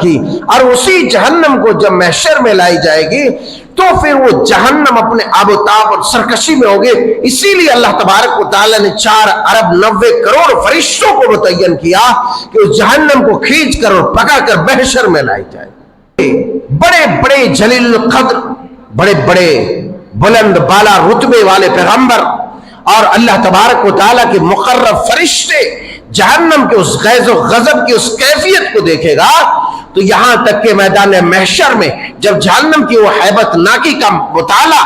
کی، اور اسی جہنم کو جب محشر میں لائی جائے گی تو پھر وہ جہنم اپنے آب و تاب اور سرکشی میں ہوگے۔ اسی لیے اللہ تبارک و تعالیٰ نے 4 ارب 90 کروڑ فرشتوں کو متعین کیا کہ اس جہنم کو کھینچ کر اور پکا کر محشر میں لائی جائے۔ بڑے بڑے جلیل القدر، بڑے بڑے بلند بالا رتبے والے پیغمبر اور اللہ تبارک و تعالیٰ کے مقرب فرشتے جہنم کے اس غیظ و غضب کی اس کیفیت کو دیکھے گا تو یہاں تک کہ میدان محشر میں جب جہنم کی وہ ہیبت ناکی کا مطالعہ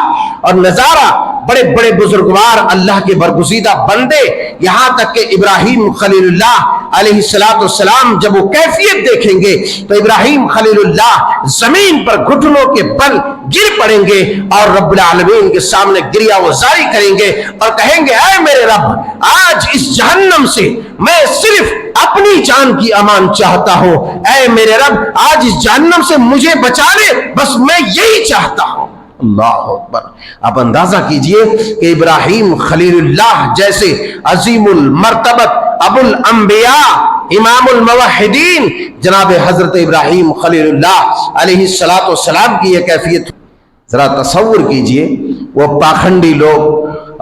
اور نظارہ بڑے بڑے بزرگوار اللہ کے برگزیدہ بندے، یہاں تک کہ ابراہیم خلیل اللہ علیہ السلام جب وہ کیفیت دیکھیں گے تو ابراہیم خلیل اللہ زمین پر گھٹنوں کے بل گر پڑیں گے اور رب العالمین کے سامنے گریہ وزاری کریں گے اور کہیں گے اے میرے رب، آج اس جہنم سے میں صرف اپنی جان کی امان چاہتا ہوں، اے میرے رب آج اس جہنم سے مجھے بچا لے، بس میں یہی چاہتا ہوں۔ اللہ اکبر۔ آپ اندازہ کیجئے کہ ابراہیم خلیل اللہ جیسے عظیم المرتبت ابو الانبیاء امام الموحدین جناب حضرت ابراہیم خلیل اللہ علیہ السلام کی یہ کیفیت ذرا تصور کیجئے۔ وہ پاخنڈی لوگ،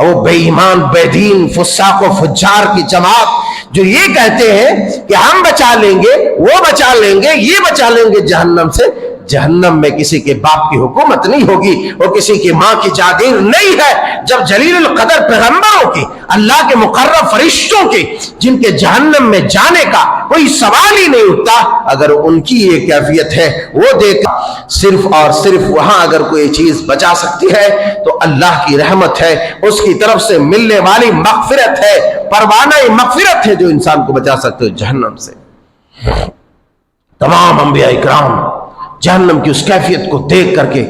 وہ بے ایمان بے دین فساق و فجار کی جماعت جو یہ کہتے ہیں کہ ہم بچا لیں گے، وہ بچا لیں گے، یہ بچا لیں گے جہنم سے، جہنم میں کسی کے باپ کی حکومت نہیں ہوگی، وہ کسی کی ماں کی جاگیر نہیں ہے۔ جب جلیل القدر پیغمبروں کی، اللہ کے مقرب فرشتوں کے، جن کے جہنم میں جانے کا کوئی سوال ہی نہیں اٹھتا، اگر ان کی یہ کیفیت ہے وہ دیکھ صرف اور صرف وہاں اگر کوئی چیز بچا سکتی ہے تو اللہ کی رحمت ہے، اس کی طرف سے ملنے والی مغفرت ہے، پروانہ مغفرت ہے جو انسان کو بچا سکتے ہو جہنم سے۔ تمام انبیاء اکرام جہنم کی اس کیفیت کو دیکھ کر کے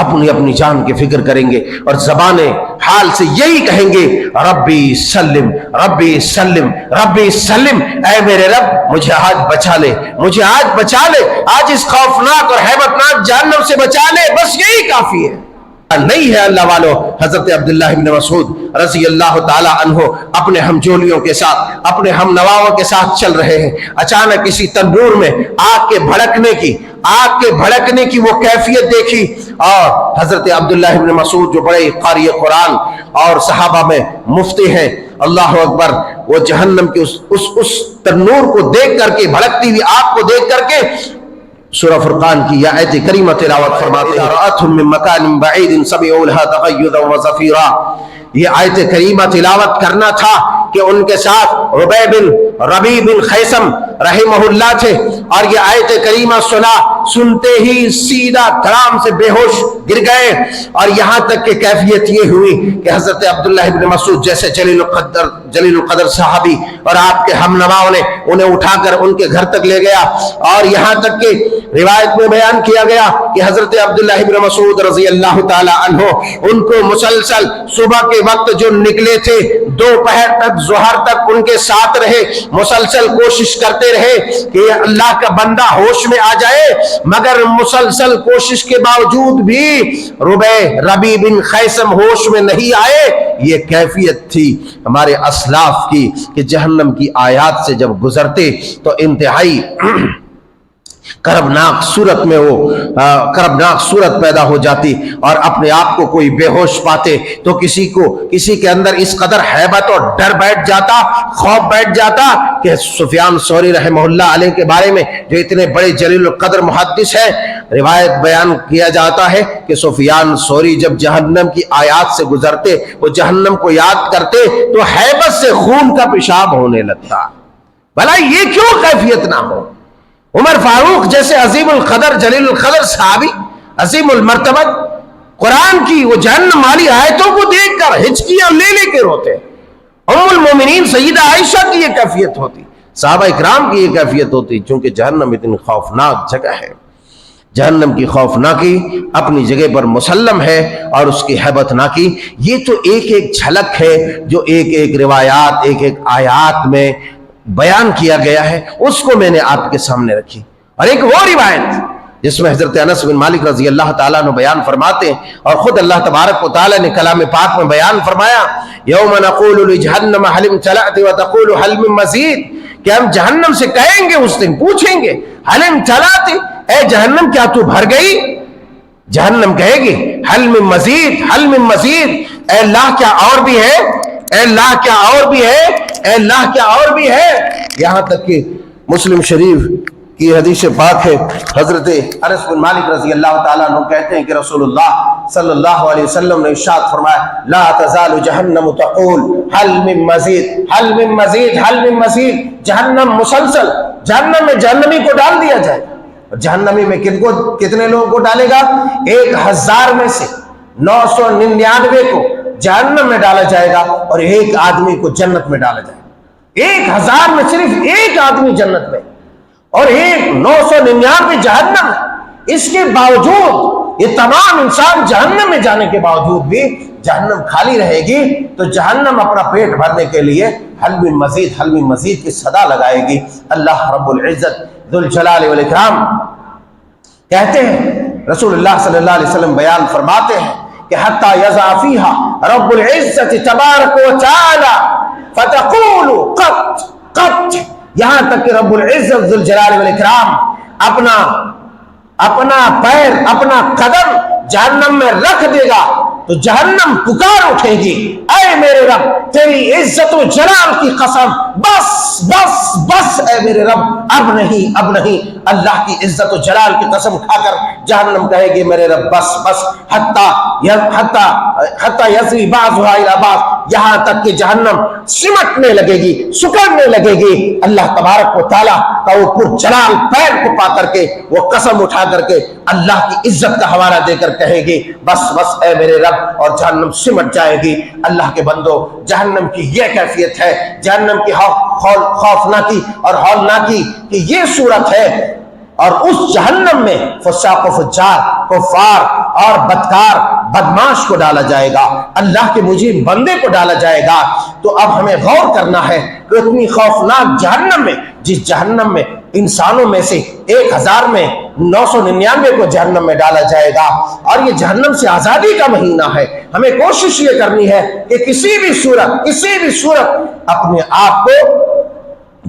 اپنی اپنی جان کی فکر کریں گے اور زبان حال سے یہی کہیں گے ربی سلم ربی سلم ربی سلم، اے میرے رب مجھے آج بچا لے، مجھے آج بچا لے، آج اس خوفناک اور ہیبتناک جہنم سے بچا لے، بس یہی کافی ہے۔ نہیں ہے اللہ والو، حضرت عبداللہ بن مسعود رضی اللہ تعالی عنہ اپنے ہمجولیوں کے ساتھ، اپنے ہم نواؤں کے ساتھ چل رہے ہیں، اچانک کسی تندور میں آگ کے بھڑکنے کی وہ کیفیت دیکھی، اور حضرت عبداللہ بن مسعود جو بڑے قاری قرآن اور صحابہ میں مفتی ہیں، اللہ اکبر، وہ جہنم کی اس تنور کو دیکھ کر کے، بھڑکتی ہوئی آگ کو دیکھ کر کے سورہ فرقان کی یہ آیت کریمہ تلاوت فرماتے ہیں، رأتهم من مکان بعید سمعوا لها تغیظا وزفیرا۔ یہ آیت کریمہ تلاوت کرنا تھا کہ ان کے ساتھ ربیع بن خیثم رحمہ اللہ تھے، اور یہ آیت کریمہ سنتے ہی سیدھا دھڑام سے بے ہوش گر گئے، اور یہاں تک کہ کیفیت یہ ہوئی کہ حضرت عبداللہ بن مسعود جیسے جلیل القدر صحابی اور آپ کے ہم نواؤں نے انہیں اٹھا کر ان کے گھر تک لے گیا، اور یہاں تک کہ روایت میں بیان کیا گیا کہ حضرت عبداللہ بن مسعود رضی اللہ تعالی عنہ ان کو مسلسل صبح کے وقت جو نکلے تھے، دوپہر تک ظہر تک ان کے ساتھ رہے، مسلسل کوشش کرتے رہے کہ اللہ کا بندہ ہوش میں آ جائے، مگر مسلسل کوشش کے باوجود بھی ربیع بن خیثم ہوش میں نہیں آئے۔ یہ کیفیت تھی ہمارے اسلاف کی کہ جہنم کی آیات سے جب گزرتے تو انتہائی کربناک صورت میں وہ کربناک صورت پیدا ہو جاتی، اور اپنے آپ کو کوئی بے ہوش پاتے تو کسی کے اندر اس قدر ہیبت اور ڈر بیٹھ جاتا، خوف بیٹھ جاتا کہ سفیان ثوری رحمہ اللہ علیہ کے بارے میں جو اتنے بڑے جلیل القدر محدث ہیں، روایت بیان کیا جاتا ہے کہ سفیان ثوری جب جہنم کی آیات سے گزرتے، وہ جہنم کو یاد کرتے تو ہیبت سے خون کا پیشاب ہونے لگتا۔ بھلا یہ کیوں کیفیت نہ ہو؟ عمر فاروق جیسے عظیم القدر جلیل القدر صحابی، عظیم المرتبت، قرآن کی وہ جہنم والی آیتوں کو دیکھ کر ہچکیاں لے کے روتے۔ ام المومنین سیدہ عائشہ کی یہ کیفیت ہوتی، صحابہ اکرام کی یہ کیفیت ہوتی، چونکہ جہنم اتنی خوفناک جگہ ہے۔ جہنم کی خوفناکی اپنی جگہ پر مسلم ہے، اور اس کی ہیبت ناکی یہ تو ایک ایک جھلک ہے جو ایک ایک روایات، ایک ایک آیات میں بیان کیا گیا ہے، اس کو میں نے آپ کے سامنے رکھی۔ اور ایک وہ روایت جس میں حضرت انس بن مالک رضی اللہ تعالیٰ عنہ بیان فرماتے ہیں، اور خود اللہ تبارک و تعالیٰ نے کلام پاک میں بیان فرمایا، یوم نقول لجہنم هل امتلأت وتقول هل من مزید، کہ ہم جہنم سے کہیں گے، اس دن پوچھیں گے حل امتلأت، اے جہنم کیا تو بھر گئی؟ جہنم کہے گی حل من مزید، حل من مزید، اے اللہ کیا اور بھی ہے، اے اللہ کیا اور بھی ہے، اے اللہ کیا اور بھی ہے۔ یہاں تک کہ مسلم شریف کی حدیث پاک ہے، حضرت انس بن مالک رضی اللہ تعالیٰ عنہ کہتے ہیں کہ رسول اللہ صلی اللہ علیہ وسلم نے ارشاد فرمایا لا تزال جہنم تقول حل من مزید، حل من مزید، حل من مزید، جہنم مسلسل، جہنم میں جہنمی کو ڈال دیا جائے۔ جہنمی میں کتنے لوگوں کو ڈالے گا؟ 1000 میں سے 999 کو جہنم میں ڈالا جائے گا اور ایک آدمی کو جنت میں ڈالا جائے گا۔ 1000 میں صرف ایک آدمی جنت میں اور 999 جہنم میں۔ اس کے باوجود یہ تمام انسان جہنم میں جانے کے باوجود بھی جہنم خالی رہے گی، تو جہنم اپنا پیٹ بھرنے کے لیے حل من مزید، حل من مزید کی صدا لگائے گی۔ اللہ رب العزت ذوالجلال والاکرام کہتے ہیں، رسول اللہ صلی اللہ علیہ وسلم بیان فرماتے ہیں کہ حتی یضع فیہا رب العزت تبارک و تعالی فتقول قط قط، یہاں تک کہ رب العزت ذوالجلال والاکرام اپنا پیر، اپنا قدم جہنم میں رکھ دے گا تو جہنم پکار اٹھے گی، اے میرے رب تیری عزت و جلال کی قسم، بس بس بس اے میرے رب، اب نہیں اب نہیں۔ اللہ کی عزت و جلال کی قسم کھا کر جہنم کہے گی میرے رب بس بس، حتی یزوی بعضها الی بعض، یہاں تک کہ جہنم سمٹنے لگے گی، سکڑنے لگے گی۔ اللہ تبارک و تعالیٰ کا وہ پر جلال پیر کو پا کر کے، وہ قسم اٹھا کر کے اللہ کی عزت کا حوالہ دے کر کہے گی بس بس اے میرے رب، اور جہنم سمٹ جائے گی۔ اللہ کے بندو، جہنم کی یہ کیفیت ہے، جہنم کی خوفناکی اور ہولناکی کی یہ صورت ہے، اور اس جہنم میں فساق و فجار، کفار اور بدکار بدماش کو ڈالا جائے گا، اللہ کے مجرم بندے کو ڈالا جائے گا۔ تو اب ہمیں غور کرنا ہے کہ اتنی خوفناک جہنم میں، جس جہنم میں انسانوں میں سے 1000 میں 999 کو جہنم میں ڈالا جائے گا، اور یہ جہنم سے آزادی کا مہینہ ہے، ہمیں کوشش یہ کرنی ہے کہ کسی بھی صورت اپنے آپ کو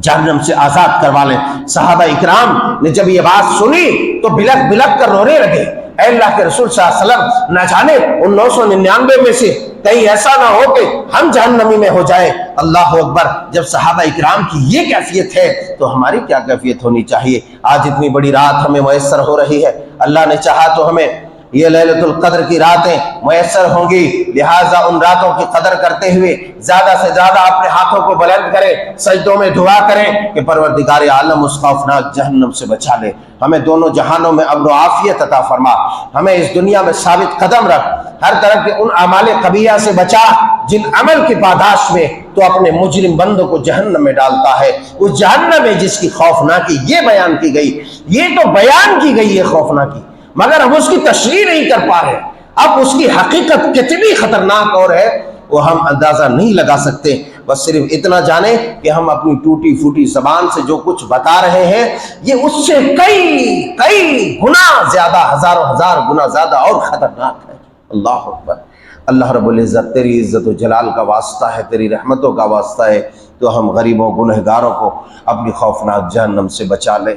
جہنم سے آزاد کروا لیں۔ صحابہ اکرام نے جب یہ بات سنی تو بلک بلک کر رونے لگے، اے اللہ کے رسول صلی اللہ علیہ وسلم، نہ جانے ان 999 میں سے کہیں ایسا نہ ہو کہ ہم جہنمی میں ہو جائیں۔ اللہ اکبر، جب صحابہ اکرام کی یہ کیفیت ہے تو ہماری کیا کیفیت ہونی چاہیے؟ آج اتنی بڑی رات ہمیں میسر ہو رہی ہے، اللہ نے چاہا تو ہمیں یہ لیلۃ القدر کی راتیں میسر ہوں گی، لہٰذا ان راتوں کی قدر کرتے ہوئے زیادہ سے زیادہ اپنے ہاتھوں کو بلند کریں، سجدوں میں دعا کریں کہ پروردگار عالم اس خوفناک جہنم سے بچا لے، ہمیں دونوں جہانوں میں امن و عافیت عطا فرما، ہمیں اس دنیا میں ثابت قدم رکھ، ہر طرح کے ان اعمال قبیحہ سے بچا جن عمل کی پاداش میں تو اپنے مجرم بندوں کو جہنم میں ڈالتا ہے۔ اس جہنم ہے جس کی خوفناکی یہ بیان کی گئی، یہ تو بیان کی گئی ہے خوفناکی، مگر ہم اس کی تشریح نہیں کر پا رہے۔ اب اس کی حقیقت کتنی خطرناک اور ہے وہ ہم اندازہ نہیں لگا سکتے، بس صرف اتنا جانیں کہ ہم اپنی ٹوٹی پھوٹی زبان سے جو کچھ بتا رہے ہیں یہ اس سے کئی گنا زیادہ، ہزاروں ہزار گنا زیادہ اور خطرناک ہے۔ اللہ اکبر۔ اللہ رب العزت تیری عزت و جلال کا واسطہ ہے، تیری رحمتوں کا واسطہ ہے، تو ہم غریبوں گنہگاروں کو اپنی خوفناک جہنم سے بچا لے۔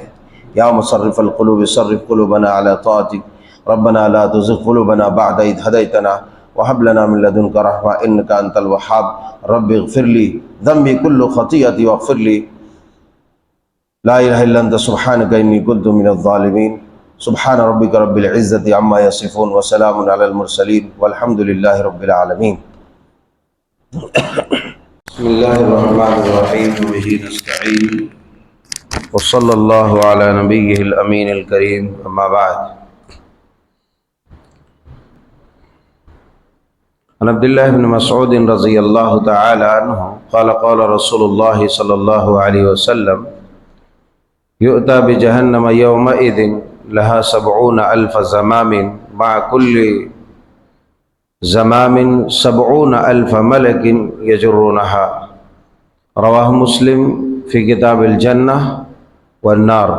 یا مصرف القلوب صرف قلوبنا على طاعتك ربنا لا تزغ قلوبنا بعد إذ هديتنا وهب لنا من لدنك رحمة إنك أنت الوهاب رب اغفر لي ذنبي كل خطيئتي واغفر لي لا إله إلا أنت سبحانك إني كنت من الظالمين سبحان ربك رب العزة عما يصفون وسلام على المرسلين والحمد لله رب العالمين۔ بسم الله الرحمن الرحيم وبه نستعين وصلى الله على نبيه الأمين الكريم أما بعد۔ عن عبد الله بن مسعود رضي الله تعالى عنه قال قال رسول الله صلى الله عليه وسلم يؤتى بجهنم يومئذ لها 70,000 زمام مع كل زمام 70,000 ملك يجرونها، رواه مسلم في كتاب الجنة والنار۔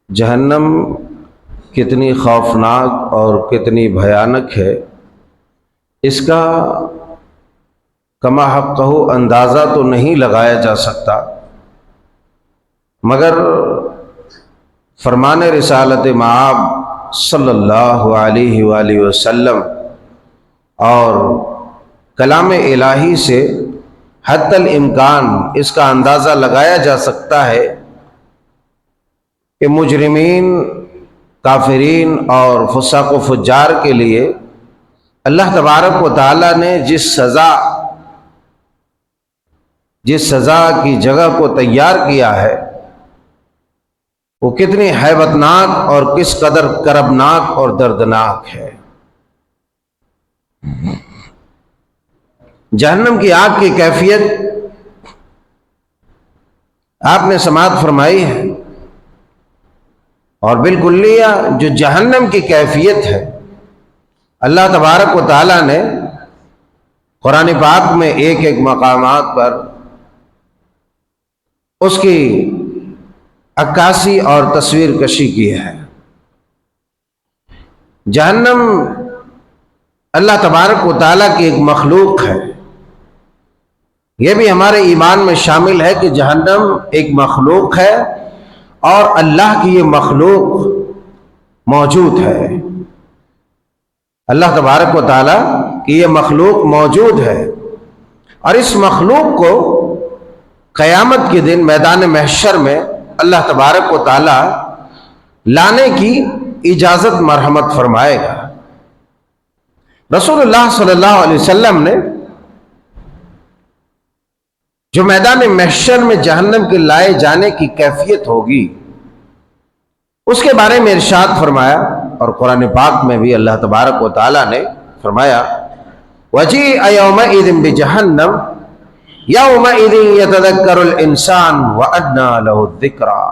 جہنم کتنی خوفناک اور کتنی بھیانک ہے، اس کا کما حقہ اندازہ تو نہیں لگایا جا سکتا، مگر فرمان رسالت مآب صلی اللہ علیہ وآلہ وسلم اور کلام الہی سے حد الامکان اس کا اندازہ لگایا جا سکتا ہے کہ مجرمین، کافرین اور فساق و فجار کے لیے اللہ تبارک و تعالیٰ نے جس سزا کی جگہ کو تیار کیا ہے وہ کتنی ہیبتناک اور کس قدر کربناک اور دردناک ہے۔ جہنم کی آگ کی کیفیت آپ نے سماعت فرمائی ہے، اور بالکلیہ جو جہنم کی کیفیت ہے اللہ تبارک و تعالیٰ نے قرآن پاک میں ایک ایک مقامات پر اس کی عکاسی اور تصویر کشی کی ہے۔ جہنم اللہ تبارک و تعالیٰ کی ایک مخلوق ہے۔ یہ بھی ہمارے ایمان میں شامل ہے کہ جہنم ایک مخلوق ہے اور اللہ کی یہ مخلوق موجود ہے۔ اللہ تبارک و تعالیٰ کی یہ مخلوق موجود ہے، اور اس مخلوق کو قیامت کے دن میدان محشر میں اللہ تبارک و تعالیٰ لانے کی اجازت مرحمت فرمائے گا۔ رسول اللہ صلی اللہ علیہ وسلم نے جو میدان محشر میں جہنم کے لائے جانے کی کیفیت ہوگی اس کے بارے میں ارشاد فرمایا، اور قرآن پاک میں بھی اللہ تبارک و تعالیٰ نے فرمایا وَجِيءَ يَوْمَئِذٍ بِجَهَنَّمَ يَوْمَئِذٍ يَتَذَكَّرُ الْإِنسَانُ وَأَنَّىٰ لَهُ الذِّكْرَىٰ،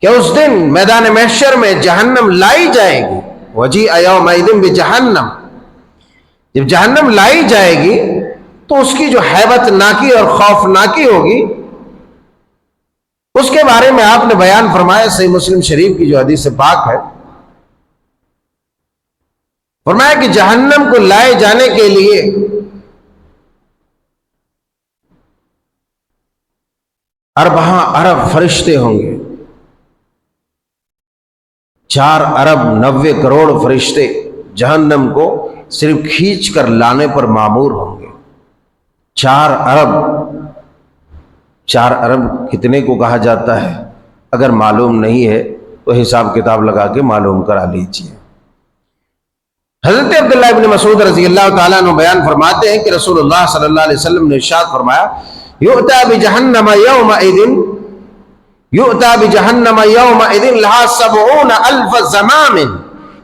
کہ اس دن میدان محشر میں جہنم لائی جائے گی۔ وَجِيءَ يَوْمَئِذٍ بِجَهَنَّمَ، جب جہنم لائی جائے گی تو اس کی جو ہیبت ناکی اور خوفناکی ہوگی اس کے بارے میں آپ نے بیان فرمایا۔ صحیح مسلم شریف کی جو حدیث پاک ہے، فرمایا کہ جہنم کو لائے جانے کے لیے اربعہ ارب فرشتے ہوں گے، 4 ارب 90 کروڑ فرشتے جہنم کو صرف کھینچ کر لانے پر مامور ہوں گے۔ 4 ارب کتنے کو کہا جاتا ہے؟ اگر معلوم نہیں ہے تو حساب کتاب لگا کے معلوم کرا لیجیے۔ حضرت عبداللہ ابن مسعود رضی اللہ تعالیٰ عنہ بیان فرماتے ہیں کہ رسول اللہ صلی اللہ علیہ وسلم نے ارشاد فرمایا یؤتى بجہنم یومئذ لہا 70,000 زمام،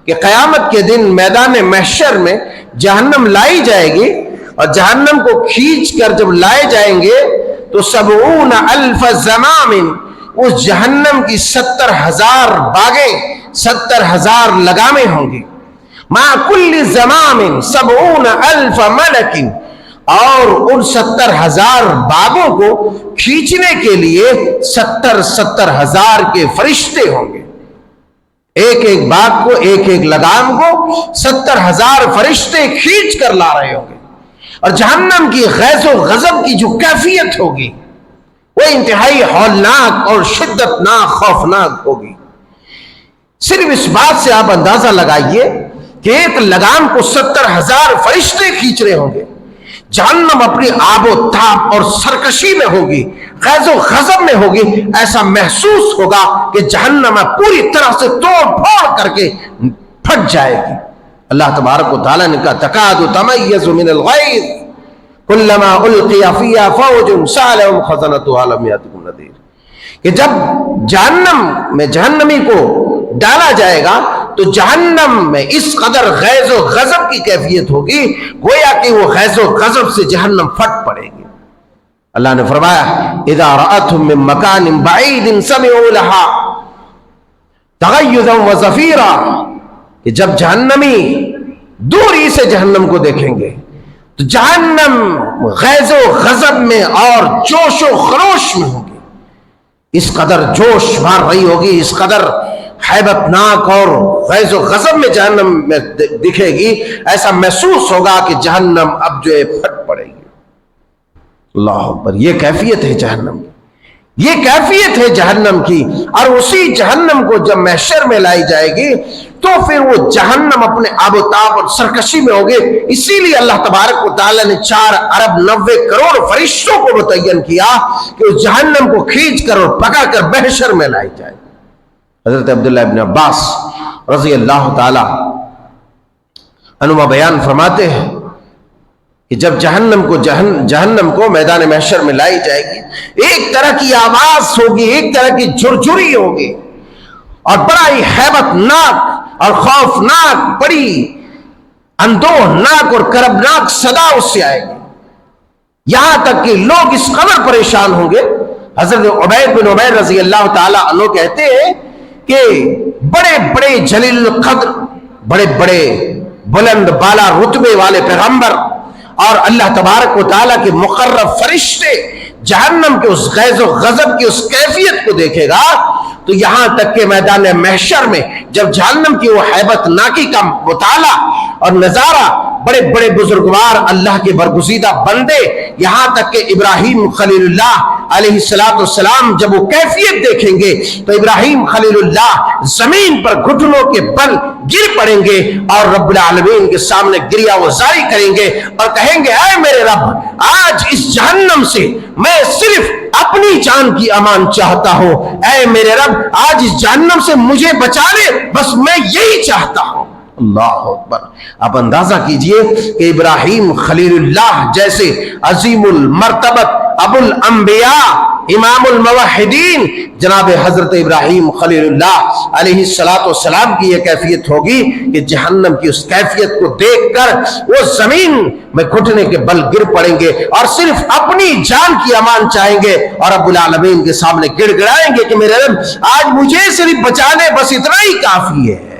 کہ قیامت کے دن میدان محشر میں جہنم لائی جائے گی، اور جہنم کو کھینچ کر جب لائے جائیں گے تو 70,000 زمام، اس جہنم کی 70,000 باغیں، 70,000 لگامیں ہوں گی۔ مع کل زمام 70,000 ملک، اور ان 70,000 باغوں کو کھینچنے کے لیے 70,000 کے فرشتے ہوں گے۔ ایک ایک باغ کو، ایک ایک لگام کو 70,000 فرشتے کھینچ کر لا رہے ہوں گے، اور جہنم کی غیظ و غضب کی جو کیفیت ہوگی وہ انتہائی ہولناک اور شدتناک خوفناک ہوگی۔ صرف اس بات سے آپ اندازہ لگائیے کہ ایک لگام کو 70,000 فرشتے کھینچ رہے ہوں گے۔ جہنم اپنی آب و تاب اور سرکشی میں ہوگی، غیظ و غضب میں ہوگی، ایسا محسوس ہوگا کہ جہنم پوری طرح سے توڑ پھوڑ کر کے پھٹ جائے گی۔ اللہ تبارک و تعالیٰ نے کہا تکاد تمیز من الغیظ کلما القی فیہا فوج سألہم خزنتہا لم یأتکم نذیر، کہ جب جہنم میں جہنمی کو ڈالا جائے گا تو جہنم میں اس قدر غیظ و غضب کی کیفیت ہوگی گویا کہ وہ غیظ و غضب سے جہنم پھٹ پڑے گی۔ اللہ نے فرمایا اذا رأتهم من مکان بعید سمعوا لها تغیظا وزفیرا، کہ جب جہنمی دوری سے جہنم کو دیکھیں گے تو جہنم غیظ و غضب میں اور جوش و خروش میں ہوگی، اس قدر جوش مار رہی ہوگی، اس قدر حیبت ناک اور غیظ و غضب میں جہنم میں دکھے گی، ایسا محسوس ہوگا کہ جہنم اب جو ہے پھٹ پڑے گی۔ اللہ اکبر، یہ کیفیت ہے جہنم کی، یہ کیفیت ہے جہنم کی۔ اور اسی جہنم کو جب محشر میں لائی جائے گی تو پھر وہ جہنم اپنے آب و تاب اور سرکشی میں ہوگے۔ اسی لیے اللہ تبارک و تعالیٰ نے 4 ارب 90 کروڑ فرشتوں کو متعین کیا کہ اس جہنم کو کھینچ کر اور پکا کر محشر میں لائی جائے۔ حضرت عبداللہ ابن عباس رضی اللہ تعالی عنہما بیان فرماتے ہیں کہ جب جہنم کو میدان محشر میں لائی جائے گی، ایک طرح کی آواز ہوگی، ایک طرح کی جھرجھری ہوگی، اور بڑا ہی ہیبت ناک اور خوفناک، بڑی اندوہناک اور کربناک صدا اس سے آئے گی، یہاں تک کہ لوگ اس قدر پریشان ہوں گے۔ حضرت عبید بن عمیر رضی اللہ تعالی عنہ کہتے ہیں کہ بڑے بڑے جلیل القدر، بڑے بڑے بلند بالا رتبے والے پیغمبر اور اللہ تبارک و تعالیٰ کے مقرب فرشتے جہنم کے اس غیظ و غضب کی اس کیفیت کو دیکھے گا تو یہاں تک کہ میدان محشر میں جب جہنم کی وہ ہیبت ناکی کا مطالعہ اور نظارہ، بڑے بڑے بزرگوار اللہ کے برگزیدہ بندے، یہاں تک کہ ابراہیم خلیل اللہ علیہ السلام جب وہ کیفیت دیکھیں گے تو ابراہیم خلیل اللہ زمین پر گھٹنوں کے بل گر پڑیں گے اور رب العالمین کے سامنے گریہ وزاری کریں گے اور کہیں گے، اے میرے رب، آج اس جہنم سے میں صرف اپنی جان کی امان چاہتا ہوں، اے میرے رب آج اس جہنم سے مجھے بچا لے، بس میں یہی چاہتا ہوں۔ اللہ اکبر، آپ اندازہ کیجئے کہ ابراہیم خلیل اللہ جیسے عظیم المرتبت ابو الانبیاء امام الموحدین جناب حضرت ابراہیم خلیل اللہ علیہ السلام کی یہ کیفیت ہوگی کہ جہنم کی اس کیفیت کو دیکھ کر وہ زمین میں گھٹنے کے بل گر پڑیں گے اور صرف اپنی جان کی امان چاہیں گے اور رب العالمین کے سامنے گڑ گڑائیں گے کہ میرے رب آج مجھے صرف بچا لے، بس اتنا ہی کافی ہے۔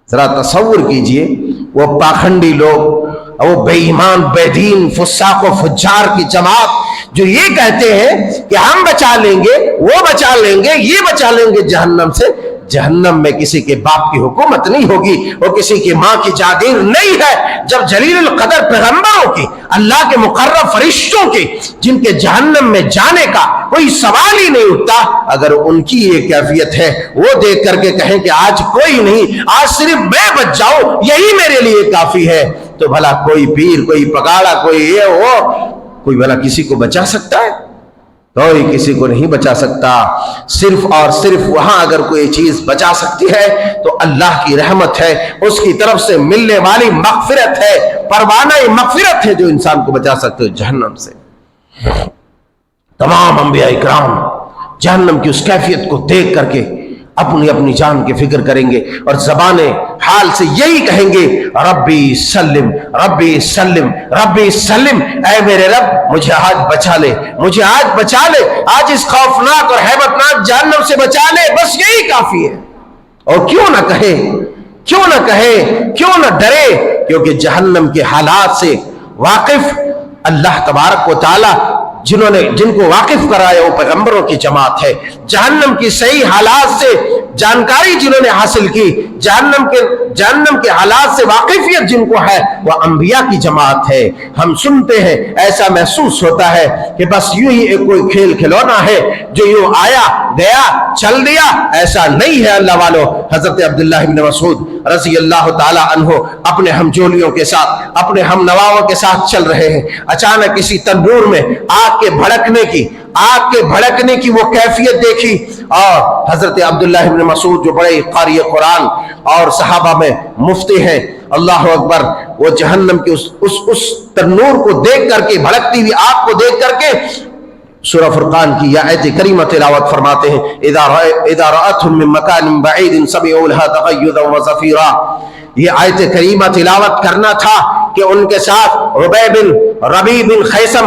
ذرا تصور کیجئے وہ پاخنڈی لوگ، وہ بے ایمان بے دین فساق و فجار کی جماعت جو یہ کہتے ہیں کہ ہم بچا لیں گے، وہ بچا لیں گے، یہ بچا لیں گے جہنم سے۔ جہنم میں کسی کے باپ کی حکومت نہیں ہوگی، وہ کسی کی ماں کی جاگیر نہیں ہے۔ جب جلیل القدر پیغمبروں کی، اللہ کے مقرب فرشتوں کی، جن کے جہنم میں جانے کا کوئی سوال ہی نہیں اٹھتا، اگر ان کی یہ کیفیت ہے، وہ دیکھ کر کے کہیں کہ آج کوئی نہیں، آج صرف میں بچ جاؤں، یہی میرے لیے کافی ہے، تو بھلا کوئی پیر، کوئی پگاڑا، کوئی یہ وہ، کوئی بھلا کسی کو بچا سکتا ہے؟ کوئی کسی کو نہیں بچا سکتا۔ صرف اور صرف وہاں اگر کوئی چیز بچا سکتی ہے تو اللہ کی رحمت ہے، اس کی طرف سے ملنے والی مغفرت ہے، پروانہ مغفرت ہے جو انسان کو بچا سکتے ہو جہنم سے۔ تمام انبیاء اکرام جہنم کی اس کیفیت کو دیکھ کر کے اپنی اپنی جان کی فکر کریں گے اور زبان حال سے یہی کہیں گے، ربی سلم ربی سلم ربی سلم، اے میرے رب مجھے آج بچا لے، مجھے آج بچا لے، آج اس خوفناک اور ہیبتناک جہنم سے بچا لے، بس یہی کافی ہے۔ اور کیوں نہ کہے، کیوں نہ کہے، کیوں نہ ڈرے، کیونکہ جہنم کے حالات سے واقف اللہ تبارک و تعالی جن کو واقف کرایا وہ پیغمبروں کی جماعت ہے۔ جہنم کی صحیح حالات سے جانکاری جنہوں نے حاصل کی، جہنم کے حالات سے واقفیت جن کو ہے، وہ انبیاء کی جماعت ہے۔ ہم سنتے ہیں، ایسا محسوس ہوتا ہے کہ بس یوں ہی ایک کوئی کھیل کھلونا ہے جو یوں آیا گیا چل دیا، ایسا نہیں ہے اللہ والو۔ حضرت عبداللہ بن مسعود رضی اللہ تعالی عنہ اپنے ہم جولیوں کے ساتھ، اپنے ہم نواؤں کے ساتھ چل رہے ہیں، اچانک کسی تندور میں آگ کے بھڑکنے کی وہ کیفیت دیکھی، اور حضرت عبداللہ بن مسعود جو بڑے قاری قرآن اور صحابہ میں مفتی ہیں، اللہ اکبر، وہ جہنم کے اس تنور کو دیکھ کر کے، بھڑکتی ہوئی آگ کو دیکھ کر کے سورہ فرقان کی یہ آیت کریمہ تلاوت فرماتے ہیں، اذا رأتهم من مکان بعید سمعوا لها تغیظا وزفیرا۔ یہ آیت کریمہ تلاوت کرنا تھا کہ ان کے ساتھ ربیع بن خیثم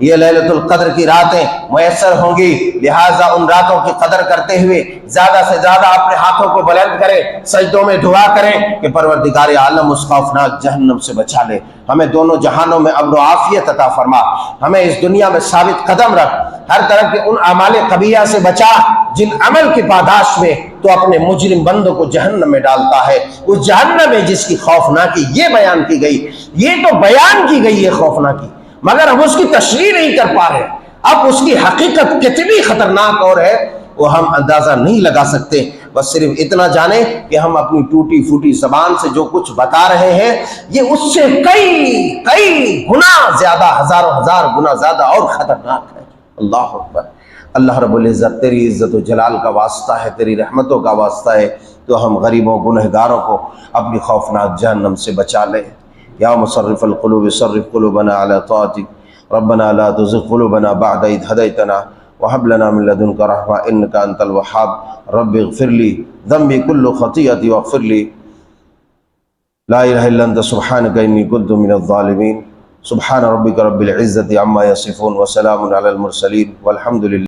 یہ لیلۃ القدر کی راتیں میسر ہوں گی، لہٰذا ان راتوں کی قدر کرتے ہوئے زیادہ سے زیادہ اپنے ہاتھوں کو بلند کریں، سجدوں میں دعا کریں کہ پروردگار عالم اس خوفناک جہنم سے بچا لے، ہمیں دونوں جہانوں میں امن و عافیت عطا فرما، ہمیں اس دنیا میں ثابت قدم رکھ، ہر طرح کے ان اعمال قبیحہ سے بچا جن عمل کی پاداش میں تو اپنے مجرم بندوں کو جہنم میں ڈالتا ہے، اس جہنم ہے جس کی خوفناکی یہ بیان کی گئی، یہ تو بیان کی گئی ہے خوفناکی، مگر ہم اس کی تشریح نہیں کر پا رہے، اب اس کی حقیقت کتنی خطرناک اور ہے وہ ہم اندازہ نہیں لگا سکتے، بس صرف اتنا جانیں کہ ہم اپنی ٹوٹی پھوٹی زبان سے جو کچھ بتا رہے ہیں یہ اس سے کئی گنا زیادہ، ہزاروں ہزار گنا زیادہ اور خطرناک ہے۔ اللہ اکبر۔ اللہ رب العزت تیری عزت و جلال کا واسطہ ہے، تیری رحمتوں کا واسطہ ہے تو ہم غریبوں گنہگاروں کو اپنی خوفناک جہنم سے بچا لے۔ یا مصرف القلوب صرف قلوبنا على طاعتك ربنا لا تزغ قلوبنا بعد إذ هديتنا وهب لنا من لدنك رحمة إنك أنت الوهاب رب اغفر لي ذنبي كل خطيئتي واغفر لي لا إله إلا أنت سبحانك إني كنت من الظالمين۔ سبحان ربك رب العزة عما يصفون وسلام على المرسلين والحمد لله۔